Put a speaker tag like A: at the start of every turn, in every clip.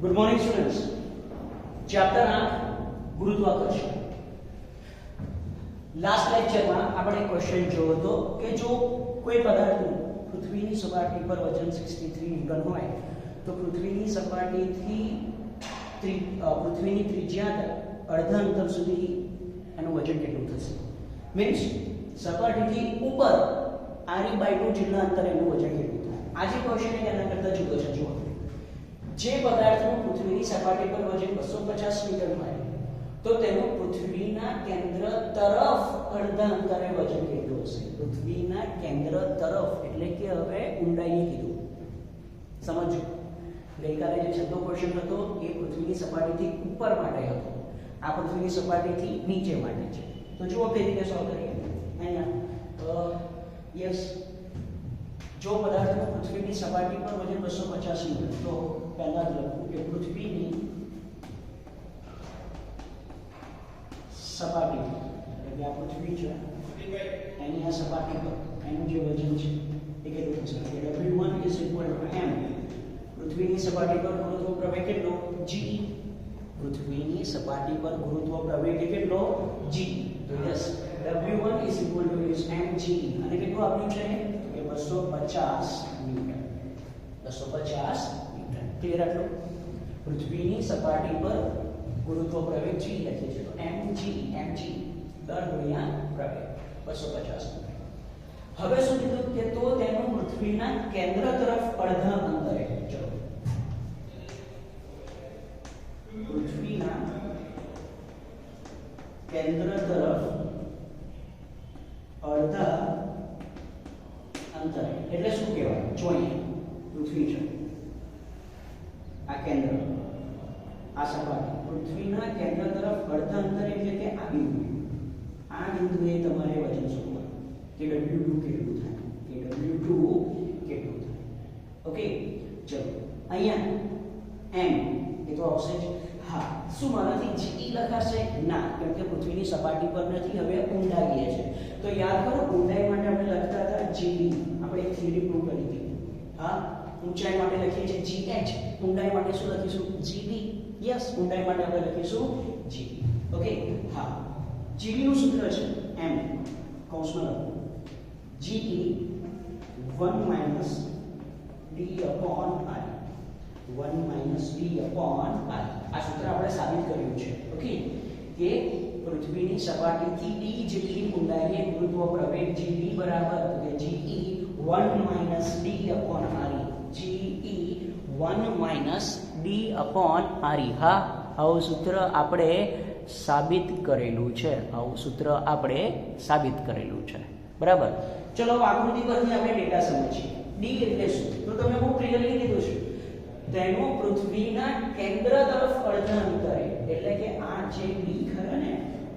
A: Good morning students. Chapter 8 ગુરુત્વાકર્ષણ. Last લેક્ચરમાં આપણે ક્વેશ્ચન જોયો હતો કે જો કોઈ પદાર્થનું પૃથ્વીની સપાટી પર વજન 63 ન્યૂટન હોય તો પૃથ્વીની સપાટીથી પૃથ્વીની ત્રિજ્યા અડધા અંતર સુધી એનું વજન કેટલું થશે? મીન્સ સપાટીથી ઉપર r/2 જેટલા અંતરે એનું વજન કેટલું થાય? આજે ક્વેશ્ચન એના કરતા જુદો છે. જુઓ, જે પદાર્થનું પૃથ્વીની સપાટી પર વજન 250 મીટર હોય તો તેનું પૃથ્વીના કેન્દ્ર તરફ અડધા અંતરે વજન કેટલું હશે? પૃથ્વીના કેન્દ્ર તરફ એટલે કે હવે ઊંડાઈએ કીધું. સમજો, ગઈકાલે જે છેલ્લો ક્વેશ્ચન હતો એ પૃથ્વીની સપાટીથી ઉપર માટે હતો, આ પૃથ્વીની સપાટીથી નીચે માટે છે. તો જુઓ કઈ રીતે સોલ્વ કરીએ. અહીંયા યસ, જો પદાર્થનું પૃથ્વીની સપાટી પર વજન 250 મીટર તો પહેલા જ લખું કે પૃથ્વીની સપાટી એટલે આ પૃથ્વી છે એની આ સપાટી પર એનું જે વજન છે એ કેટલું થશે? W1 m. પૃથ્વીની સપાટી પર ગુરુત્વ પ્રવેગ કેટલો? g. પૃથ્વીની સપાટી પર ગુરુત્વ પ્રવેગ કેટલો? g. તો યસ, W1 mg. અને કેટલું આપ્યું છે? 250 મીટર. 250 મીટર. ક્લિયર આટલું? પૃથ્વીની સપાટી પર ગુરુત્વ પ્રવેગ g લખીએ છીએ તો mg દર ગુણ્યા પ્રવેગ 250 મીટર. હવે શું કીધું કે તો તેનું પૃથ્વીના કેન્દ્ર તરફ અડધા અંતરે, ચલો, પૃથ્વીના કેન્દ્ર તરફ અડધા અંતરે એટલે શું કહેવાય? જોઈએ, પૃથ્વી છે, આ કેન્દ્ર, આ સપાટી, પૃથ્વીના કેન્દ્ર તરફ અડધા અંતરે એટલે કે આ બિંદુ. આ બિંદુએ તમારે વજન શોધવાનું કે W2 કેટલું થાય, કે W2 કેટલું થાય. ઓકે, ચલો, અહીંયા m એ તો આવશે જ. હા, શું મારાથી g લખાશે? ના, કેમ કે પૃથ્વીની સપાટી પર નથી, હવે ઊંડાઈએ છે. તો યાદ કરો, ઊંડાઈ માટે આપણે લખતા હતા gd. આપણે એક થિયરી પ્રૂવ કરી હતી. હા, ઊંચાઈ માટે લખીએ છીએ gh, ઊંડાઈ માટે શું લખીશું? gd. યસ, ઊંડાઈ માટે આપણે લખીશું gd. ઓકે, હા, gd નું સૂત્ર છે m કૌંસમાં લખો ge 1 - d/i. 1 - d/i. આ સૂત્ર આપણે સાબિત કર્યું છે. ઓકે, કે પૃથ્વીની સપાટીથી d જેટલી ઊંડાઈએ ગુરુત્વ પ્રવેગ gd બરાબર કે ge 1 - d/i. ge 1 - d/i. હા, આવું સૂત્ર આપણે સાબિત કરેલું છે. આવું સૂત્ર આપણે સાબિત કરેલું છે. બરાબર. ચલો, આકૃતિ પરથી આપણે ડેટા સમજીએ. d એટલે શું? તો તમે બહુ ક્લિયરલી કીધું છે, તેનું પૃથ્વીના કેન્દ્ર તરફ અડધા અંતરે એટલે કે આ જે d ખરા ને,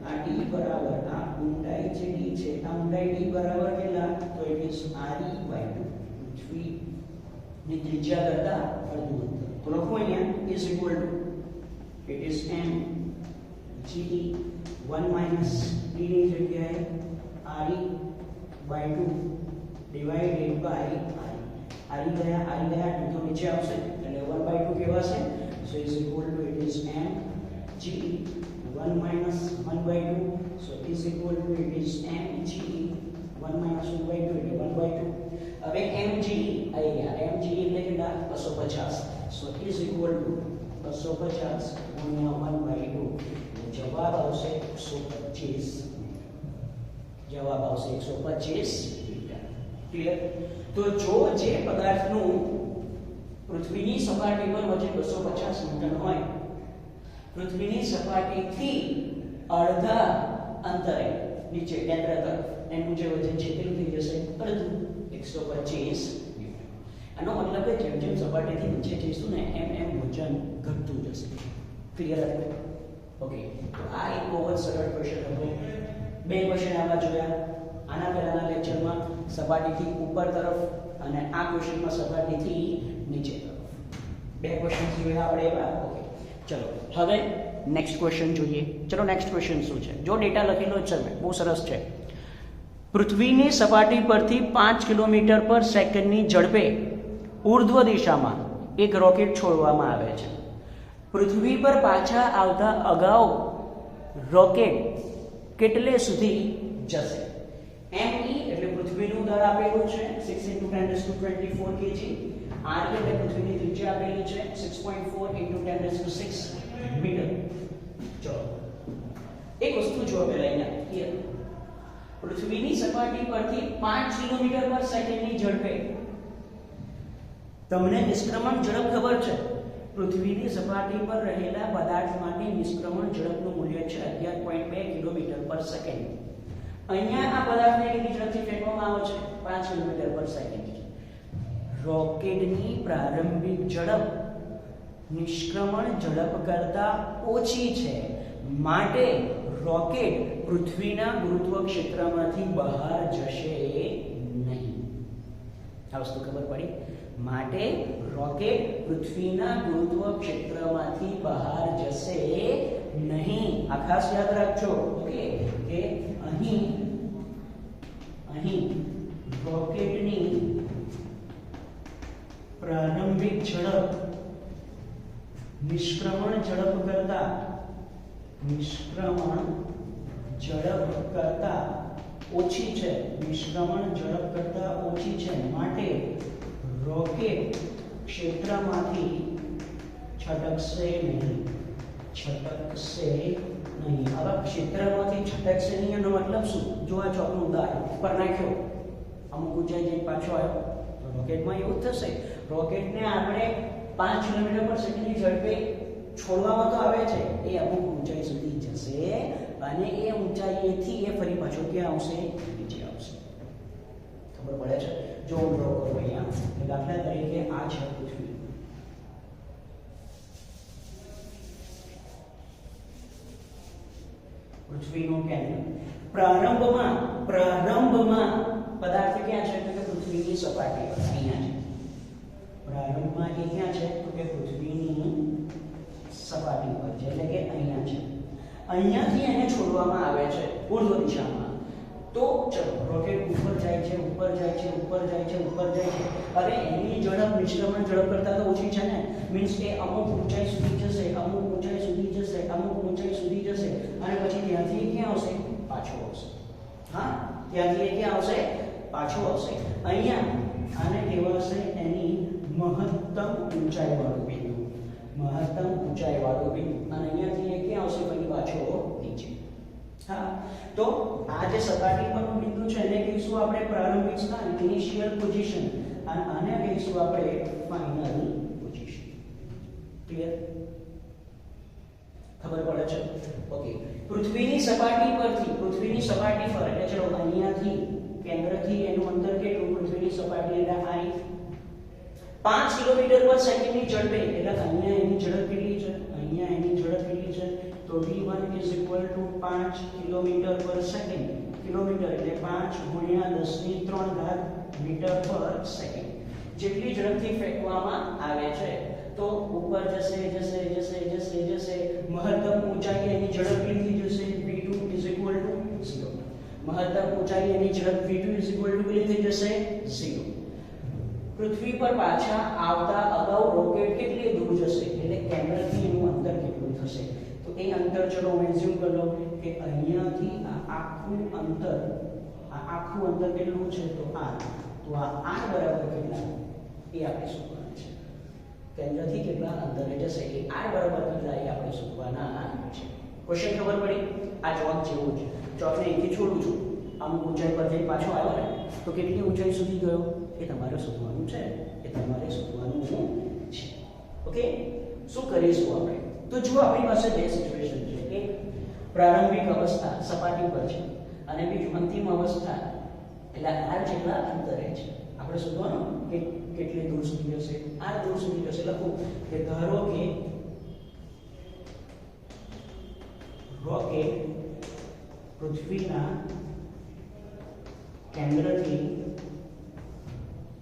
A: આ d બરાબર આ ઊંડાઈ જે d છે, આ ઊંડાઈ d બરાબર કેટલા? તો ઇટ ઇઝ re/2. પૃથ્વીની ત્રિજ્યા કરતા અડધું અંતર. તો લખો અહીંયા is equal to it is m ge 1 - d ની જગ્યાએ re/2 ડિવાઇડેડ બાય r ગયા તો નીચે આવશે એટલે 1/2 કહેવાશે. સો is equal to it is m ge 1 - 1/2. So is equal to it is m ge 1 - 1/2 એટલે 1/2. હવે mge આવી ગયા. mge એટલે કેટલા? 250. સો ઇઝ ઇક્વલ ટુ 250 ગુણ્યા 1/2. જવાબ આવશે 125. જવાબ આવશે 125 મીટર. ક્લિયર? તો જો જે પદાર્થનું પૃથ્વીની સપાટી પર વજન 250 મીટર હોય, પૃથ્વીની સપાટીથી અડધા અંતરે નીચે કેન્દ્ર તરફ એનું જે વજન છે કેટલું થઈ જશે? અડધું, 125 મીટર. આનો મતલબ કે જેમ જેમ સપાટીથી નીચે જઈશું ને એમ વજન ઘટતું જશે. ક્લિયર? ઓકે, તો આ એક બહુ જ સરળ ક્વેશ્ચન હતો. બે ક્વેશ્ચન આવા જોયા આના પહેલાના લેક્ચરમાં, સપાટીથી ઉપર તરફ અને આ ક્વેશ્ચનમાં સપાટીથી નીચે તરફ. બે ક્વેશ્ચન જોયા આપણે એવા. ઓકે, ચલો હવે નેક્સ્ટ ક્વેશ્ચન જોઈએ. ચલો, નેક્સ્ટ ક્વેશ્ચન શું છે? જો ડેટા લખેલો છે, બહુ સરસ છે. પૃથ્વીની સપાટી પરથી 5 કિલોમીટર પર સેકન્ડની ઝડપે ઉર્ધ્વ દિશામાં એક રોકેટ છોડવામાં આવે છે. પૃથ્વી પર પાછા આવતા અગાઉ રોકેટ કેટલે સુધી જશે? me એટલે પૃથ્વીનું દળ આપેલું છે 6 × 10⁻24 kg. r એટલે પૃથ્વીની ત્રિજ્યા આપેલી છે 6.4 × 10⁻6 મીટર. ચલો એક વસ્તુ જો પહેલા અહીંયા ક્લિયર. પૃથ્વીની સપાટી પરથી 5 કિલોમીટર પર સેકન્ડની ઝડપે, તમને નિષ્ક્રમણ ઝડપ ખબર છે? પૃથ્વીની સપાટી પર રહેલા પદાર્થ માટે નિષ્ક્રમણ ઝડપનું મૂલ્ય છે 11.2 કિલોમીટર પર સેકન્ડ. અહીંયા આ પદાર્થને કેટલી ઝડપથી ફેંકવામાં આવે છે? 5 કિલોમીટર પર સેકન્ડ. રોકેટની પ્રારંભિક ઝડપ નિષ્ક્રમણ ઝડપ કરતા ઓછી છે, માટે રોકેટ પૃથ્વીના ગુરુત્વ ક્ષેત્રમાંથી બહાર જશે નહીં. આ વસ્તુ ખબર પડી? માટે રોકેટ પૃથ્વીના ગુરુત્વ ક્ષેત્રમાંથી બહાર જશે નહીં. આ ખાસ યાદ રાખજો. ઓકે, કે અહીં રોકેટની પ્રારંભિક ઝડપ નિષ્ક્રમણ ઝડપ કરતા ઓછી છે. નિષ્ક્રમણ ઝડપ કરતા ઓછી છે, માટે રોકેટ ક્ષેત્રમાંથી છટકશે નહીં. હવે ક્ષેત્રમાંથી છટકશે નહીં એનો મતલબ શું? જો આ ચોકનું ઉદાહરણ ઉપર નાખ્યો, અમુક ઊંચાઈ જઈને પાછો આવ્યો, તો રોકેટમાં એવું જ થશે. રોકેટને આપણે 5 કિલોમીટર પર સેકન્ડની ઝડપે છોડવામાં તો આવે છે, એ અમુક ઊંચાઈ સુધી જશે અને એ ઊંચાઈએથી એ ફરી પાછો ક્યાં આવશે? નીચે આવશે. ખબર પડે છે? જો હું ડ્રો કરું અહીંયા, દાખલા તરીકે આ છે પૃથ્વી. પૃથ્વીનું કેન્દ્ર. પ્રારંભમાં પદાર્થ ક્યાં છે? તો કે પૃથ્વીની સપાટી પર. અહીંયા છે પ્રારંભમાં. એ ક્યાં છે? તો કે પૃથ્વીની સપાટી પર છે, એટલે કે અહીંયા છે. અહીંયાથી એને છોડવામાં આવે છે ઉર્ધ્વ દિશામાં. તો ચલો, રોકેટ ઉપર જાય છે, ઉપર જાય છે, ઉપર જાય છે, ઉપર જાય છે. હવે એની ઝડપ નિષ્ક્રમણ ઝડપ કરતા તો ઓછી છે ને. મીન્સ કે અમુક ઊંચાઈ સુધી જશે, અમુક ઊંચાઈ સુધી જશે, અમુક ઊંચાઈ સુધી જશે, અને પછી ત્યાંથી ક્યાં આવશે? પાછો આવશે. હા, ત્યાંથી ક્યાં આવશે? પાછો આવશે. અહીંયા આને કહેવાશે એની મહત્તમ ઊંચાઈ વાળું બિંદુ. મહત્તમ ઊંચાઈ વાળું બિંદુ. અને અહીંયાથી ક્યાં આવશે? ફરી પાછો નીચે. હા, તો આ જે સપાટી પરનું બિંદુ છે એને કહીશું આપણે પ્રારંભિક સ્થાન, ઇનિશિયલ પોઝિશન, અને આને કહીશું આપણે ફાઇનલ પોઝિશન. ક્લિયર? ખબર પડે છે? ઓકે. પૃથ્વીની સપાટી પર એટલે ચલો અહીંયાથી કેન્દ્રથી એનું અંતર કેટલું? પૃથ્વીની સપાટી એટલે i 5 કિલોમીટર પર સેકન્ડની ઝડપે. એટલે અહીંયા એની ઝડપ કેટલી છે? અહીંયા એની ઝડપ કેટલી છે? તો v1 = 5 કિલોમીટર પર સેકન્ડ. કિલોમીટર એટલે 5 × 10⁻³ મીટર પર સેકન્ડ. જેટલી ઝડપથી ફેંકવામાં આવે છે, તો ઉપર જશે. મહત્તમ ઊંચાઈ એની ઝડપ કેટલી જશે? v2 = 0. મહત્તમ ઊંચાઈ એની ઝડપ v2 = કેટલી થઈ જશે? 0. પૃથ્વી પર પાછા આવતા અગાઉ રોકેટ કેટલી દૂર જશે? એટલે કેન્દ્રથી એનું અંતર કેટલું થશે? તો એ અંતર ચલો હું એઝ્યુમ કરી લઉં કે અહીંયાથી આ આખું અંતર કેટલું છે? તો r. તો આ r બરાબર કેટલા? એ આપણે શોધવાનું છે. કેન્દ્રથી કેટલા અંતરે જશે એ r બરાબર કેટલા એ આપણે શોધવાના છે. ક્વેશ્ચન ખબર પડી? આ ચોક જેવું છે. ચોકને અહીંથી છોડું છું, અમુક ઊંચાઈ પર જઈ પાછો આવ્યો ને, તો કેટલી ઊંચાઈ સુધી ગયો એ તમારે શોધવાનું છે. ઓકે, શું કરીશું આપણે? તો જો આપણી પાસે બે સિચ્યુએશન છે. એક પ્રારંભિક અવસ્થા સપાટી પર છે, અને બીજું અંતિમ અવસ્થા એટલે r જેટલા અંતરે છે. આપણે શોધવાનું કે કેટલી દૂર સુધી જશે. r દૂર સુધી જશે. લખું કે ધારો કે રોકેટ પૃથ્વીના કેન્દ્રથી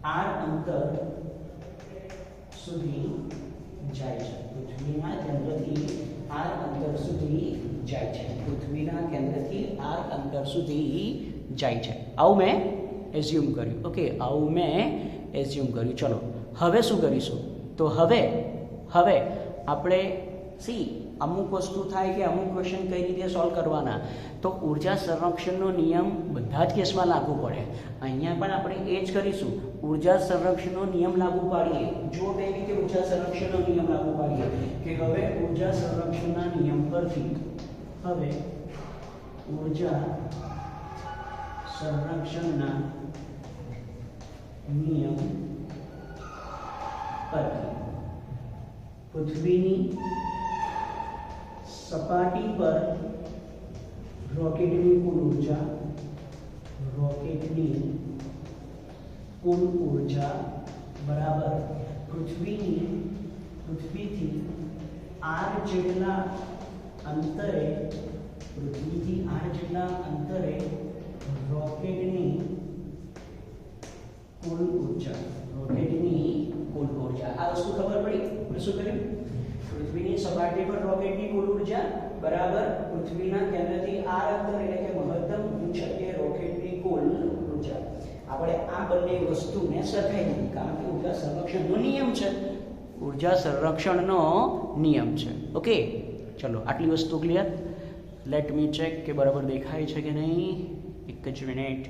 A: r અંતર સુધી જાય છે. પૃથ્વીના કેન્દ્રથી r અંતર સુધી જાય છે. આવું મેં એઝ્યુમ કર્યું. ઓકે, આવું મેં એઝ્યુમ કર્યું. ચલો હવે શું કરીશું? તો હવે આપણે સી અમુક વસ્તુ થાય કે અમુક ક્વેશ્ચન કઈ રીતે સોલ્વ કરવાના, તો ઉર્જા સંરક્ષણનો નિયમ બધા જ કેસમાં લાગુ પડે. અહીંયા પણ આપણે એ જ કરીશું, ઉર્જા સંરક્ષણનો નિયમ લાગુ પાડીએ. જો કઈ રીતે ઉર્જા સંરક્ષણનો નિયમ લાગુ પાડીએ કે હવે ઉર્જા સંરક્ષણના નિયમ પરથી હવે ઉર્જા સંરક્ષણના નિયમ પરથી પૃથ્વીની સપાટી પર રોકેટની કુલ ઉર્જા બરાબર પૃથ્વીથી r જેટલા અંતરે રોકેટની કુલ ઉર્જા. આ વસ્તુ ખબર પડી? આપણે શું કર્યું? પૃથ્વીની સપાટી પર રોકેટની કુલ ઉર્જા બરાબર પૃથ્વીના કેન્દ્રથી r અંતર એટલે કે મહત્તમ ઊંચાઈએ રોકેટની કુલ ઉર્જા. આપણે આ બંને વસ્તુને સરખાઈ દીધી કારણ કે ઉર્જા સંરક્ષણનો નિયમ છે. ઓકે, ચલો આટલી વસ્તુ ક્લિયર. લેટ મી ચેક કે બરાબર દેખાય છે કે નહીં. એક જ minute.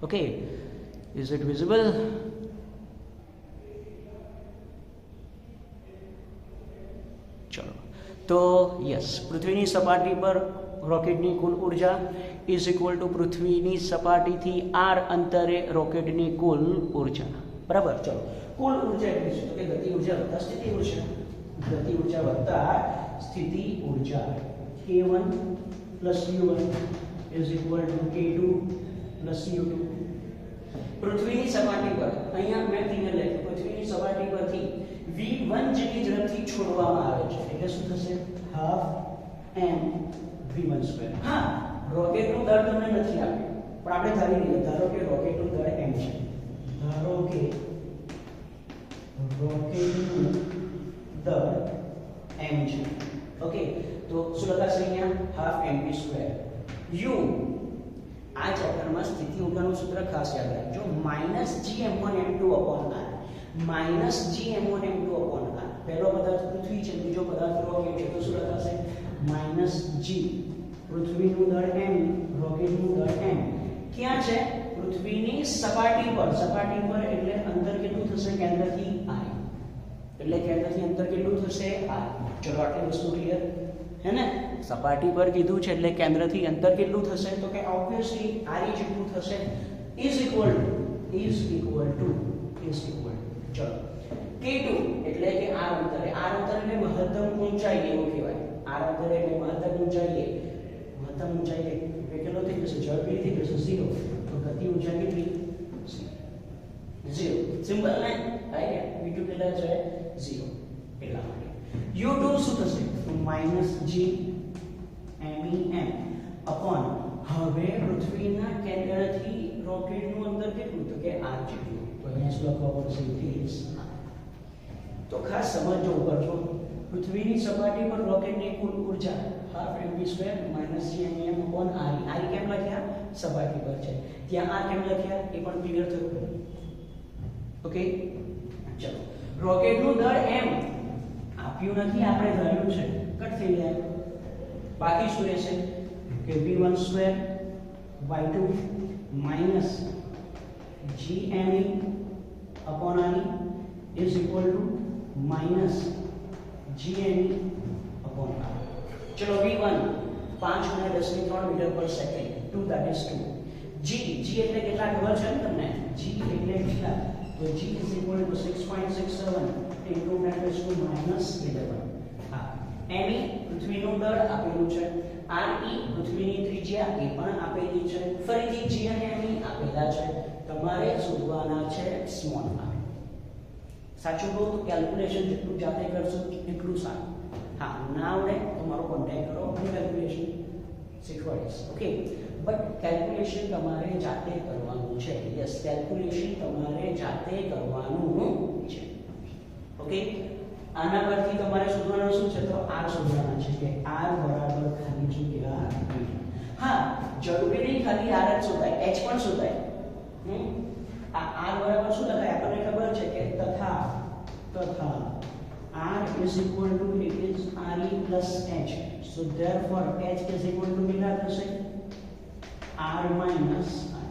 A: Okay, is it visible? ચલો તો યસ, પૃથ્વીની સપાટી પર રોકેટની કુલ ઉર્જા ઇઝ ઇક્વલ ટુ પૃથ્વીની સપાટીથી r અંતરે રોકેટની કુલ ઉર્જા બરાબર. ચલો કુલ ઉર્જા એટલે શું? તો કે ગતિ ઉર્જા વત્તા સ્થિતિ ઉર્જા. ગતિ ઉર્જા વત્તા સ્થિતિ ઉર્જા k1 u1 is equal to k2 u2. પૃથ્વીની સપાટી પર અહીંયા મેં ક્લિયર લખ્યું, પૃથ્વીની સપાટી પરથી v1 જેટલી ઝડપથી છોડવામાં આવે છે એટલે શું થશે? Half m v1 square. હા, રોકેટનું દળ તમને નથી આપ્યું પણ આપણે ધારી લઈએ. ધારો કે રોકેટનું દળ m છે. ઓકે, તો શું લખાશે અહીંયા? Half mv square. u આ ચેપ્ટરમાં સ્થિતિ ઉર્જાનું સૂત્ર ખાસ યાદ રાખજો, -gm1m2/r. -gm1m2/r. પહેલો પદાર્થ પૃથ્વી છે, બીજો પદાર્થ રોકેટ છે, તો શું લખાશે? -g. પૃથ્વીનું દળ m, રોકેટનું દળ m. ક્યાં છે? પૃથ્વીની સપાટી પર. સપાટી પર એટલે અંતર કેટલું થશે? કેન્દ્રથી r. એટલે કેન્દ્રથી અંતર કેટલું થશે? r. ચલો આટલી વસ્તુ ક્લિયર હે ને? સપાટી પર કીધું છે એટલે કેન્દ્રથી અંતર કેટલું થશે? તો કે ઓબ્વિયસલી r જેટલું થશે. ઇઝ ઇક્વલ ટુ ચલો k2 એટલે કે r અંતરે. r અંતર એટલે મહત્તમ ઊંચાઈ એવું કહેવાય. r અંતર એટલે મહત્તમ ઊંચાઈ કેટલો થઈ જશે? ઝડપી થઈ જશે 0. તો ગતિ ઊર્જા કેટલી? 0. સિમ્પલ ને? રાઈટ. v2 કેટલા છે? 0. એટલા માટે u2 શું થશે? -g mem અપોન હવે પૃથ્વીના કેન્દ્રથી રોકેટનું અંતર કેટલું? તો કે r જેટલું. તો અહીંયા શું લખવા પડશે? ઇઝ. તો ખાસ સમજો ઉપર જો પૃથ્વીની સપાટી પર રોકેટની કુલ ઉર્જા half mv² - gmem upon r. r કેમ લખ્યા? સપાટી પર છે. ત્યાં r કેમ લખ્યા? એ પણ ક્લિયર થયું. ઓકે, ચલો રોકેટનું દળ m આપ્યું નથી, આપણે ધાર્યું છે, કટ થઈ જાય. બાકી શું રહેશે? કે v1 square y2 minus gme upon r is equal to minus gme upon r. ચલો v1 5 × 10⁻³ મીટર પર સેકન્ડ, 2 that is 2. g એટલે કેટલા ખબર છે ને તમને? g એટલે કેટલા? તો g is equal to 6.67 into 10⁻11. હા, me પૃથ્વીનું દળ આપેલું છે, re પૃથ્વીની ત્રિજ્યા એ પણ આપેલી છે, ફરીથી g અને me આપેલા છે. તમારે શોધવાના છે સ્મોલ r. સાચું કહું તો કેલ્ક્યુલેશન જેટલું જાતે કરશો એટલું સારું. હા, ના આવડે તો મારો કોન્ટેક્ટ કરો, હું કેલ્ક્યુલેશન શીખવાડીશ. ઓકે, બટ કેલ્ક્યુલેશન તમારે જાતે કરવાનું છે. યસ, કેલ્ક્યુલેશન તમારે જાતે કરવાનું છે. ઓકે, આના પરથી તમારે શોધવાનું શું છે? તો r શોધવાના છે કે r બરાબર ખાલી જગ્યા v. હા, જરૂરી નહીં ખાલી r જ શોધાય, h પણ શોધાય. આ r બરાબર શું લખાય? આપણને ખબર છે કે તથા तथा r is equal to it is re plus h, so therefore h is equal to કેટલા થશે r minus i.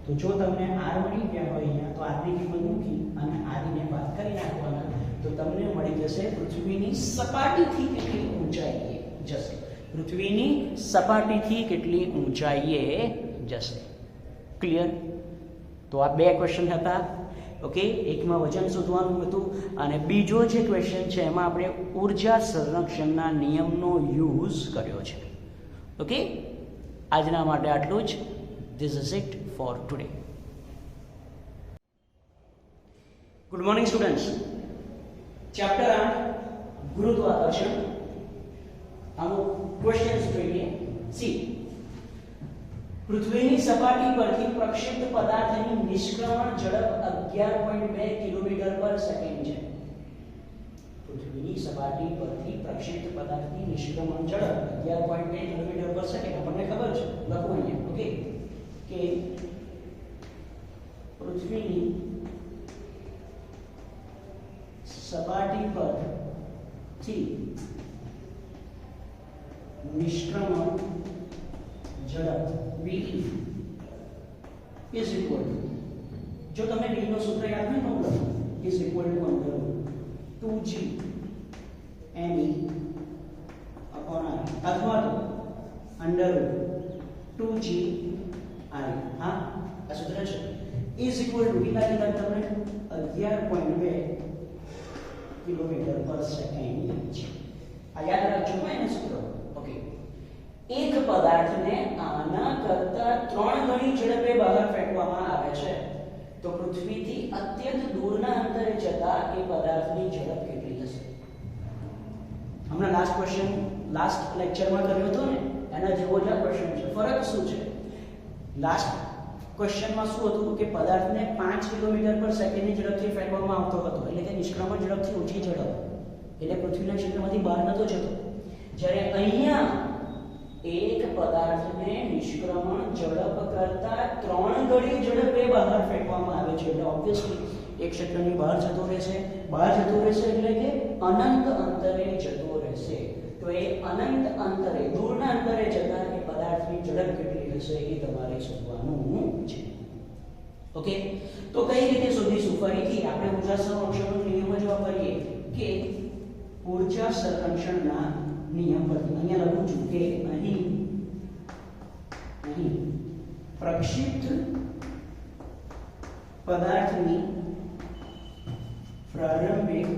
A: તો જો તમને r મળી ગયા હોય અહીંયા તો r ની કિંમત મૂકી અને r ને બાદ કરી નાખવાના તો તમને મળી જશે પૃથ્વીની સપાટીથી કેટલી ઊંચાઈએ જશે, પૃથ્વીની સપાટીથી કેટલી ઊંચાઈએ જશે. ક્લિયર? તો આ બે ક્વેશ્ચન હતા. ઓકે, એકમાં વજન શોધવાનું હતું અને બીજો જે ક્વેશ્ચન છે એમાં આપણે ઉર્જા સંરક્ષણના નિયમનો યુઝ કર્યો છે. ઓકે, આજના માટે આટલું જ. This is it four today. Good morning students. Chapter 8 ગુરુત્વાકર્ષણ. અમુક ક્વેશ્ચન્સ જોઈએ. સી, પૃથ્વીની સપાટી પરથી પ્રક્ષિપ્ત પદાર્થની નિષ્ક્રમણ ઝડપ 11.2 કિલોમીટર પર સેકન્ડ છે. પૃથ્વીની સપાટી પરથી પ્રક્ષિપ્ત પદાર્થની નિષ્ક્રમણ ઝડપ 11.2 કિલોમીટર પર સેકન્ડ. આપણને ખબર છે, લખો અહીંયા. ઓકે, કે પૃથ્વીની સપાટી પરથી નિષ્ક્રમણ ઝડપ v is equal to, જો તમને v નો સૂત્ર યાદ હોય તો લખો, is equal to under 2g me upon r અથવા તો under 2g i. હા, આ સૂત્ર છે. is equal to કેટલા કીધા તમને 11.2 કિલોમીટર પર સેકન્ડ છે. આ યાદ રાખજો એનું સૂત્ર. ઓકે, એક પદાર્થને આના કરતા 3 ગણી ઝડપે બહાર ફેંકવામાં આવે છે તો પૃથ્વીથી અત્યંત દૂરના અંતરે જતા એ પદાર્થની ઝડપ કેટલી હશે? હમણાં લાસ્ટ લેક્ચરમાં કર્યો હતો ને, એના જેવો જ આ ક્વેશ્ચન છે. ફરક શું છે? લાસ્ટ ક્વેશ્ચનમાં શું હતું કે પદાર્થને 5 કિલોમીટર પર સેકન્ડની ઝડપથી ફેંકવામાં આવતો હતો, એટલે કે નિષ્ક્રમણ ઝડપથી ઓછી ઝડપ, એટલે પૃથ્વીના ક્ષેત્રમાંથી બહાર નતો જતો. જ્યારે અહીંયા એક પદાર્થને નિષ્ક્રમણ ઝડપ કરતા 3 ગણી ઝડપે બહાર ફેંકવામાં આવે છે, એટલે ઓબ્વિયસલી એક ક્ષેત્રની બહાર જતો રહેશે. બહાર જતો રહેશે એટલે કે અનંત અંતરે જતો રહેશે. તો એ અનંત અંતરે, દૂરના અંતરે જતા એ પદાર્થની ઝડપ કેટલી હશે એ તમારે શોધવાનું છે. ઓકે, તો કઈ રીતે શોધીશું? ફરીથી આપણે ઉર્જા સંરક્ષણનો નિયમ જ વાપરીએ કે ઉર્જા સંરક્ષણના નિયમ પરથી અહીંયા લખું છું કે અહીં પ્રક્ષિપ્ત પદાર્થની પ્રારંભિક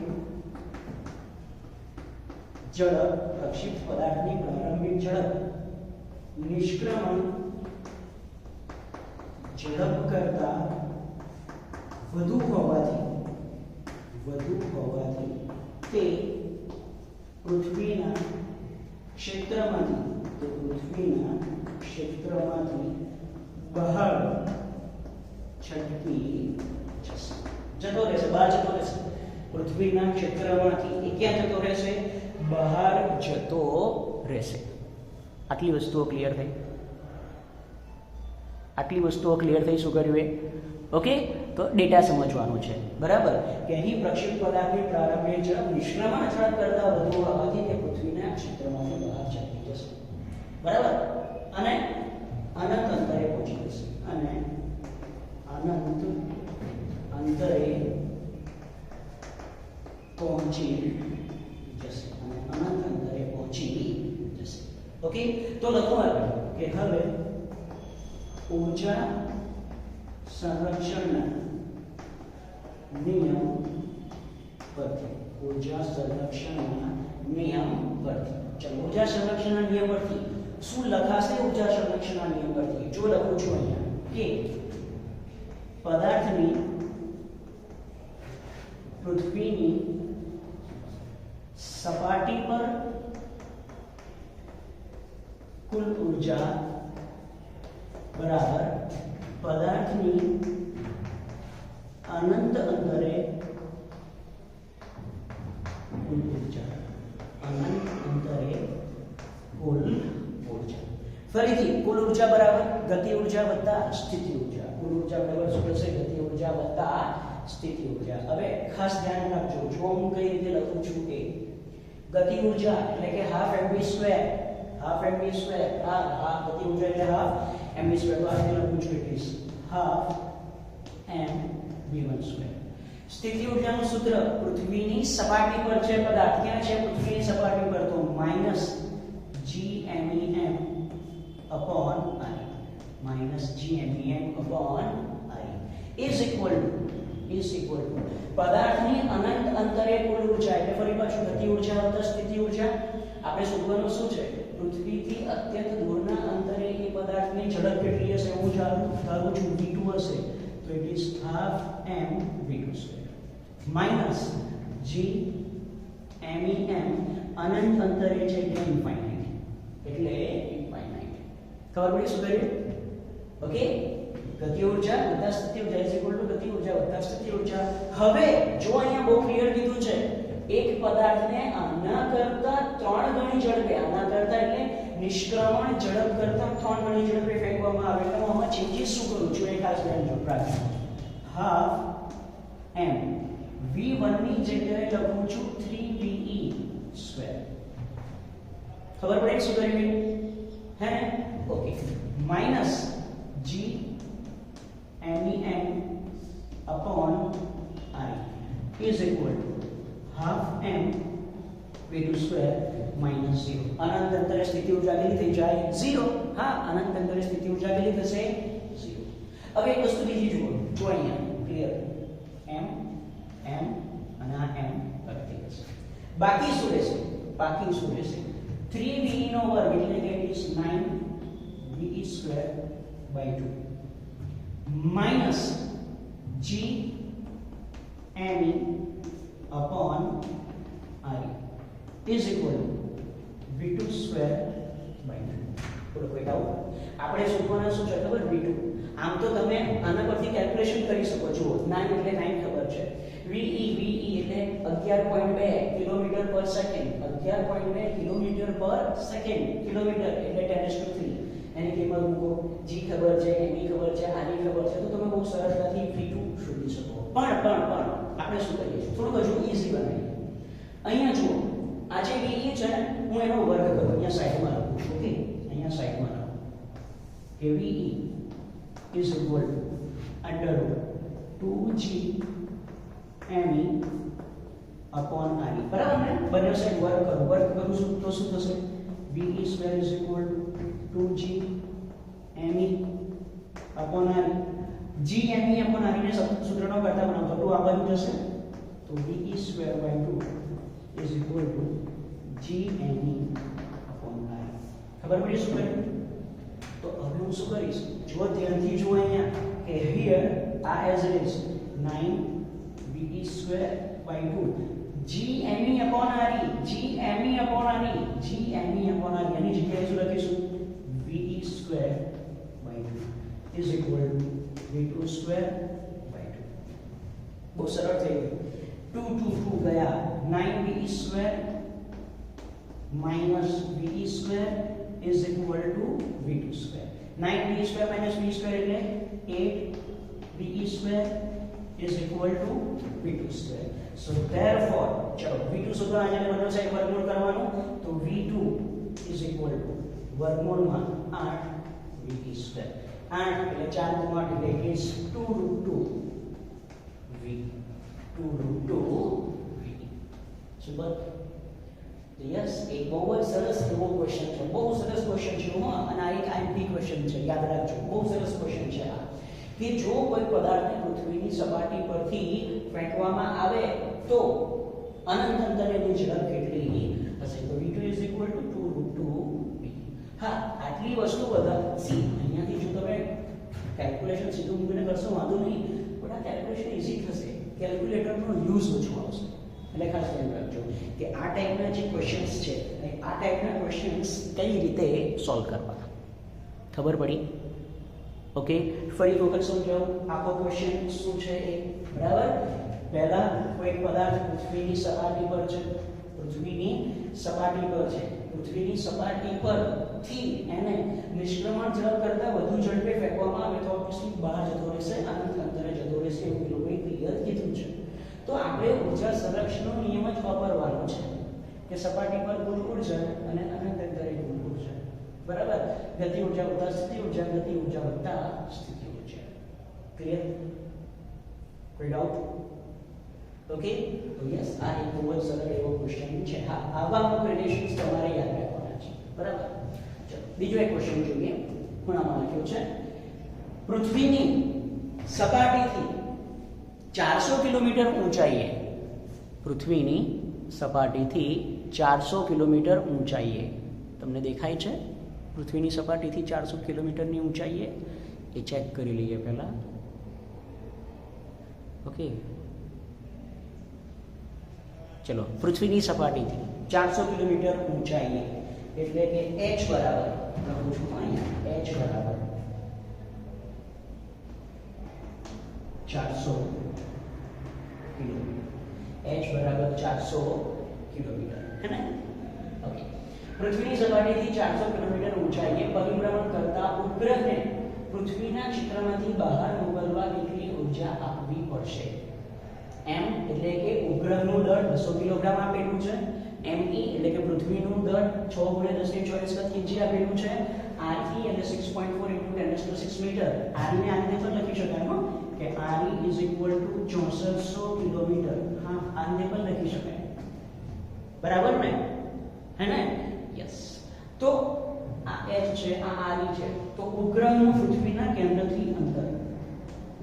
A: ઝડપ, પ્રક્ષિપ્ત પદાર્થની પ્રારંભિક ઝડપ નિષ્ક્રમણ ઝડપ કરતા વધુ હોવાથી તે પૃથ્વીના ક્ષેત્રમાંથી બહાર છટકી જતો રહેશે, બહાર જતો રહેશે. પૃથ્વીના ક્ષેત્રમાંથી એ ક્યાં જતો રહેશે? બહાર જતો રહેશે. આટલી વસ્તુઓ ક્લિયર થઈ? શું કર્યું એ? ઓકે, તો ડેટા સમજવાનું છે. બરાબર, કે અહીં પ્રક્ષિપ્ત પદાર્થની પ્રારંભિક ઝડપ નિષ્ક્રમણ ઝડપ કરતા વધુ હોવાથી તે પૃથ્વીના ક્ષેત્રમાંથી બહાર છટકી જશે. બરાબર, અને અનંત અંતરે પહોંચી જશે. અને અનંત અંતરે પહોંચી જશે. ઓકે, તો લખો કે હવે ઉર્જા સંરક્ષણના નિયમ પરથી, ચલો ઉર્જા સંરક્ષણના નિયમ પરથી શું લખાશે? ઉર્જા સંરક્ષણના નિયમ પરથી જો લખું છું અહીંયા કે પદાર્થની પૃથ્વીની સપાટી પર કુલ ઉર્જા બરાબર પદાર્થની અનંત અંતરે કુલ ઉર્જા. ફરીથી કુલ ઉર્જા બરાબર ગતિ ઉર્જા વત્તા સ્થિતિ ઉર્જા. કુલ ઉર્જા બરાબર શું થશે? ગતિ ઉર્જા વત્તા સ્થિતિ ઊર્જા. હવે ખાસ ધ્યાન રાખજો, જો હું કઈ રીતે લખું છું કે ગતિ ઊર્જા એટલે કે half mv square, half mv square, આ ગતિ ઊર્જા એટલે હાફ mv સ્ક્વેર. તો આ રીતે લખું છું it is half mv1 square. સ્થિતિ ઊર્જાનું સૂત્ર પૃથ્વીની સપાટી પર છે પદાર્થ, ક્યાં છે? પૃથ્વીની સપાટી પર, તો minus gmem upon I, minus gmem upon I is equal to પદાર્થની અનંત અંતરે કુલ ઊર્જા એટલે ફરી પાછું ગતિ ઊર્જા વત્તા સ્થિતિ ઊર્જા. આપણે શોધવાનું શું છે? પૃથ્વીથી અત્યંત દૂરના અંતરે એ પદાર્થની ઝડપ કેટલી હશે? હું ધારું છું v2 હશે, તો it is half m v2 square minus g MEM અનંત અંતરે છે એટલે ઇન્ફાઇનાઇટ, એટલે ઇન્ફાઇનાઇટ. ખબર પડી શું કર્યું? ઓકે, ગતિ ઊર્જા વત્તા સ્થિતિ ઊર્જા ઇઝ ઇક્વલ ટુ ગતિ ઊર્જા વત્તા સ્થિતિ ઊર્જા. હવે જો અહીંયા બહુ ક્લિયર કીધું છે, એક પદાર્થને આના કરતા 3 ગણી ઝડપે, આના કરતા એટલે નિષ્ક્રમણ ઝડપ કરતા 3 ગણી ઝડપે ફેંકવામાં આવે, એટલે હું આમાં ચેન્જીસ શું કરું છું એ ખાસ ધ્યાન રાખજો. હાફ m v1 ની જગ્યાએ લખું છું 3ve સ્ક્વેર. ખબર પડે શું કર્યું હે ને? Okay, minus g MEM upon I is equal to half m v2 square minus 0. અનંત અંતરે સ્થિતિ ઊર્જા કેટલી થઈ જાય? 0. હા, અનંત અંતરે સ્થિતિ ઊર્જા કેટલી થશે? 0. હવે એક વસ્તુ બીજી જુઓ, જો અહીંયા ક્લિયર m અને આ m કરતી હશે. બાકી શું રહેશે? 3ve નો વર્ગ એટલે કે it is 9ve square by 2 minus g me upon I is equal to v2 square by 2. બોલો કોઈ ડાઉટ? આપણે શોધવાના શું છે ખબર? v2. આમ તો તમે આના પરથી કેલ્ક્યુલેશન કરી શકો છો. 9 એટલે 9 ખબર છે. ve એટલે 11.2 કિલોમીટર પર સેકન્ડ, 11.2 કિલોમીટર પર સેકન્ડ. કિલોમીટર એટલે 10⁻³ એની કિંમત મૂકો. g ખબર છે, me ખબર છે, આની ખબર છે, તો તમે બહુ સરળતાથી v2 શોધી શકો. પણ આપણે શું કરીએ છીએ? થોડું હજુ ઈઝી બનાવીએ. અહીંયા જુઓ, આ જે ve છે ને, હું એનો વર્ગ કરું, અહીંયા સાઈડમાં લખું છું. ઓકે, અહીંયા સાઈડમાં લખું કે ve is equal to under root 2g me upon I. બરાબર ને? બંને સાઈડ વર્ગ કરું છું તો શું થશે? ve square is equal to 2g me upon I. g me upon I ને સૂત્રનો કરતા બનાવો તો 2 આ બાજુ જશે, તો ve square by 2 is equal to g me upon I. ખબર પડી શું કર્યું? તો હવે હું શું કરીશ? જો ધ્યાનથી જુઓ અહીંયા કે here આ as it is 9ve square by 2 g me upon R એની જગ્યાએ શું લખીશું? ve square by 2 is equal to v2 square by 2. બહુ સરળ થઈ ગયું. 2 ગયા, 9ve square minus ve square is equal to v2 square. 9ve square minus v square એટલે 8ve square is equal to v2 square. So therefore, ચલો v2 શોધવા આને બંને સાઈડ વર્ગમૂળ કરવાનું, તો v2 is equal to વર્ગમૂળમાં 8ve square. 8 એટલે 4 × 8 એટલે is 2√2v. 2√2v. Super. Yes, એક બહુ જ સરસ એવો ક્વેશ્ચન છે, બહુ સરસ ક્વેશ્ચન છે. અને આ એક આઈએમપી ક્વેશ્ચન છે, યાદ રાખજો. બહુ સરસ ક્વેશ્ચન છે આ, કે જો કોઈ પદાર્થને પૃથ્વીની સપાટી પરથી ફેંકવામાં આવે તો અનંત અંતરેની ઝડપ કેટલી હશે? તો v2 is equal to 2√2v. હા, આટલી વસ્તુ બધા સી અહીંયાથી જો તમે કેલ્ક્યુલેશન સીધું મૂકીને કરશો વાંધો નહીં, પણ આ કેલ્ક્યુલેશન ઈઝી થશે. કેલ્ક્યુલેટરનો યુઝ ઓછો આવશે. એટલે ખાસ ધ્યાન રાખજો કે આ ટાઈપના જે ક્વેશ્ચન્સ છે, આ ટાઈપના ક્વેશ્ચન્સ કઈ રીતે સોલ્વ કરવા. ખબર પડી? ઓકે, ફરી વખત સમજાવું આખો ક્વેશ્ચન શું છે એ. બરાબર, પહેલા કોઈ પદાર્થ પૃથ્વીની સપાટી પર છે, પૃથ્વીની સપાટી પર છે, પૃથ્વીની સપાટી પરથી એને નિષ્ક્રમણ ઝડપ કરતાં વધુ ઝડપે ફેંકવામાં આવે તો ઓબ્વિયસલી બહાર જતો રહેશે, અનંત અંતરે જતો રહેશે એવું એ લોકોએ ક્લિયર કીધું છે. તો આપણે ઉર્જા સંરક્ષણનો નિયમ જ વાપરવાનો છે કે સપાટી પર કુલ ઉર્જા અને અનંત અંતરે કુલ ઉર્જા, બરાબર. ગતિ ઉર્જા વત્તા સ્થિતિ ઉર્જા, ગતિ ઉર્જા વત્તા સ્થિતિ ઉર્જા. ક્લિયર? કોઈ ડાઉટ? ઓકે, તો યસ, આ એક ખૂબ જ સરળ એવો ક્વેશ્ચન છે. હા, આવા અમુક રિલેશન્સ તમારે યાદ રાખવાના છે, બરાબર. ચલો બીજો એક ક્વેશ્ચન જોઈએ. ખૂણામાં લખ્યું છે પૃથ્વીની સપાટીથી 400 કિલોમીટર ઊંચાઈએ, પૃથ્વીની સપાટીથી 400 કિલોમીટર ઊંચાઈએ, તમને દેખાય છે પૃથ્વીની સપાટીથી 400 કિલોમીટરની ઊંચાઈએ? એ ચેક કરી લઈએ પહેલા. ઓકે, ચલો, પૃથ્વીની સપાટીથી 400 કિલોમીટર ઊંચાઈએ એટલે કે h બરાબર, લખું છું અહીંયા, h બરાબર 400 કિલોમીટર, h બરાબર 400 કિલોમીટર, હે ને? ઓકે, પૃથ્વીની સપાટીથી 400 કિલોમીટર ઊંચાઈએ પરિભ્રમણ કરતા ઉપગ્રહને પૃથ્વીના ક્ષેત્રમાંથી બહાર મોકલવા કેટલી ઉર્જા આપવી પડશે? m એટલે કે ઉપગ્રહનું દળ 200 કિલોગ્રામ આપેલું છે, me એટલે કે પૃથ્વીનું દળ 6 × 10⁻⁴ kg આપેલું છે, re એટલે 6.4 × 10⁶ મીટર. re ને આને પણ લખી શકાય હો કે re = 6400 કિલોમીટર. હા, આને પણ લખી શકાય, બરાબર ને? હે ને? યસ. તો આ h છે, આ re છે. તો ઉપગ્રહનું પૃથ્વીના કેન્દ્રથી અંતર,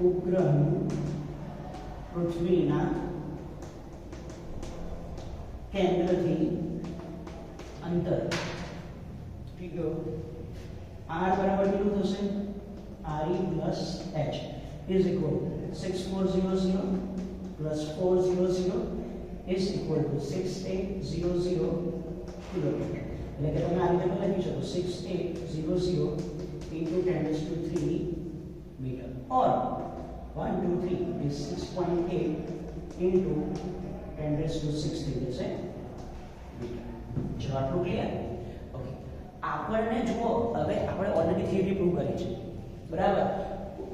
A: ઉપગ્રહનું પૃથ્વીના કેન્દ્રથી અંતર, ઠીક છે. r બરાબર કેટલું થશે? re plus h is equal to 6400 plus 400 is equal to 6800 kilometre. એટલે કે તમે આ રીતે પણ લખી શકો 6800 into 10⁻³ metre, or 1 2 3 is 6.8 into 10⁻⁶ જશે મીટર. ચલો, આટલું ક્લિયર? ઓકે, આપણને જુઓ, હવે આપણે ઓલરેડી થિયરી પ્રૂવ કરી છે, બરાબર.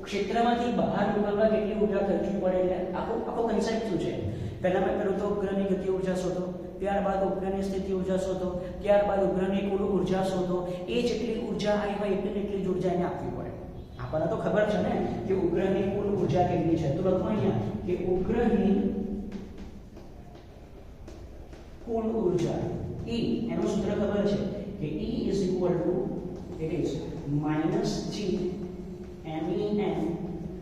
A: ક્ષેત્રમાંથી બહાર મોકલવા કેટલી ઉર્જા ખર્ચવી પડે, એટલે આખો કન્સેપ્ટ શું છે? પહેલું તો ઉપગ્રહની ગતિ ઉર્જા શોધો, ત્યારબાદ ઉપગ્રહની સ્થિતિ ઉર્જા શોધો, ત્યારબાદ ઉપગ્રહની કુલ ઉર્જા શોધો. એ જેટલી ઉર્જા આવી હોય એટલી જ ઉર્જા એને આપવી પડે. આપણને તો ખબર છે ને કે ઉપગ્રહની કુલ ઉર્જા કેટલી છે, તો લખો અહીંયા કે ઉપગ્રહની કુલ ઉર્જા E, એનું સૂત્ર ખબર છે કે E is equal to, it is -g MEM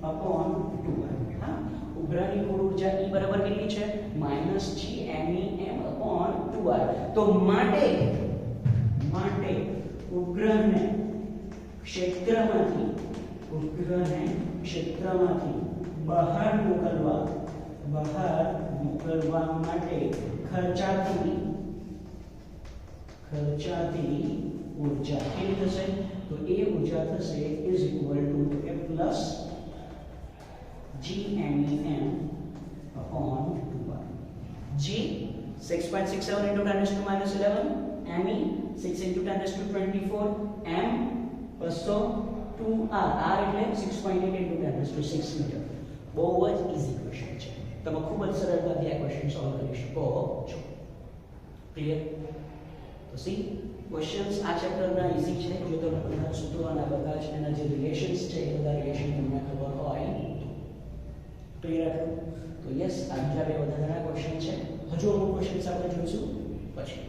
A: upon 2r. હા, ઉપગ્રહની કુલ ઉર્જા E બરાબર કેટલી છે? -g MEM upon 2r. તો માટે ઉપગ્રહને ક્ષેત્રમાંથી બહાર મોકલવા માટે ખર્ચાતી ઉર્જા કેટલી થશે? તો એ ઉર્જા થશે is equal to a plus GMEM upon 2r. G 6.67 into 10⁻⁻11, ME 6 into 10⁻24, M 202R, R એટલે 6.8 into 10⁻⁶ મીટર. બહુ જ ઈઝી ક્વેશ્ચન છે, તમે ખૂબ જ સરળતાથી આ ક્વેશ્ચન સોલ્વ કરી શકો છો. ક્લિયર? તો સી, ક્વેશ્ચન્સ આ ચેપ્ટરના ઈઝી છે જો તમને બધા સૂત્રો અને બધા જ એના જે રિલેશન્સ છે એ બધા રિલેશન તમને ખબર હોય. ક્લિયર? તો યસ, આ બીજા બે વધારાના ક્વેશ્ચન છે. હજુ અમુક ક્વેશ્ચન્સ આપણે જોઈશું પછી.